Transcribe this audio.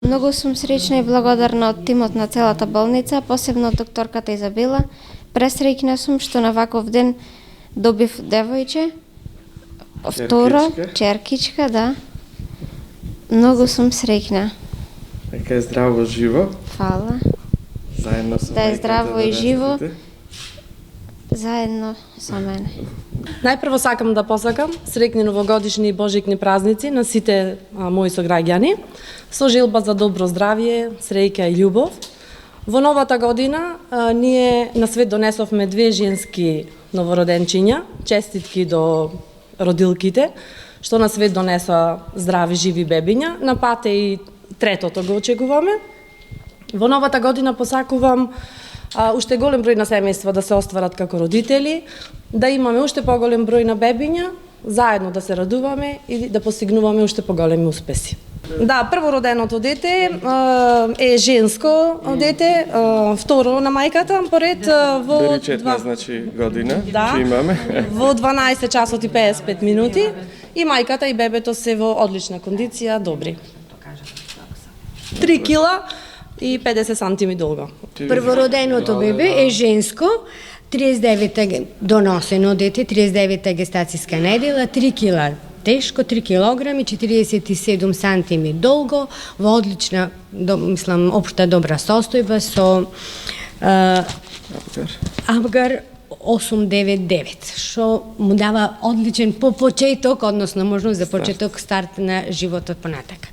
Многу сум среќна и благодарна од тимот на целата болница, посебно од докторката Изабела. Пресреќна сум што на ваков ден добив девојче, второ, черкичка, да. Многу сум среќна. Нека е здраво живо. Фала. Заедно со Да е мајката здраво и живо. растете. Заедно со мене. Најпрво сакам да посакам среќни новогодишни и божикни празници на сите мои сограѓани, со желба за добро здравје, среќа и љубов. Во новата година ние на свет донесовме 2 женски новороденчиња, честитки до родилките, што на свет донесоа здрави, живи бебиња. На пат е и третото го очекуваме. Во новата година посакувам уште голем број на семејства да се остварат како родители, да имаме уште поголем број на бебиња, заедно да се радуваме и да постигнуваме уште поголеми успеси. Да, првороденото дете е женско дете, второ на мајката, поред во 4 значи година, Да. че имаме. Во 12 часот и 55 минути и мајката и бебето се во одлична кондиција, добри. 3 кила и 50 сантими долго. Првороденото бебе е женско, 39 доносено дете, 39 гестацијска недела, 3 кила тешко, 3 килограми, 47 сантими долго, во одлична, мислам, општа добра состојба со Апгар 899, што му дава одличен по почеток, односно можност за почеток старт на животот понатака.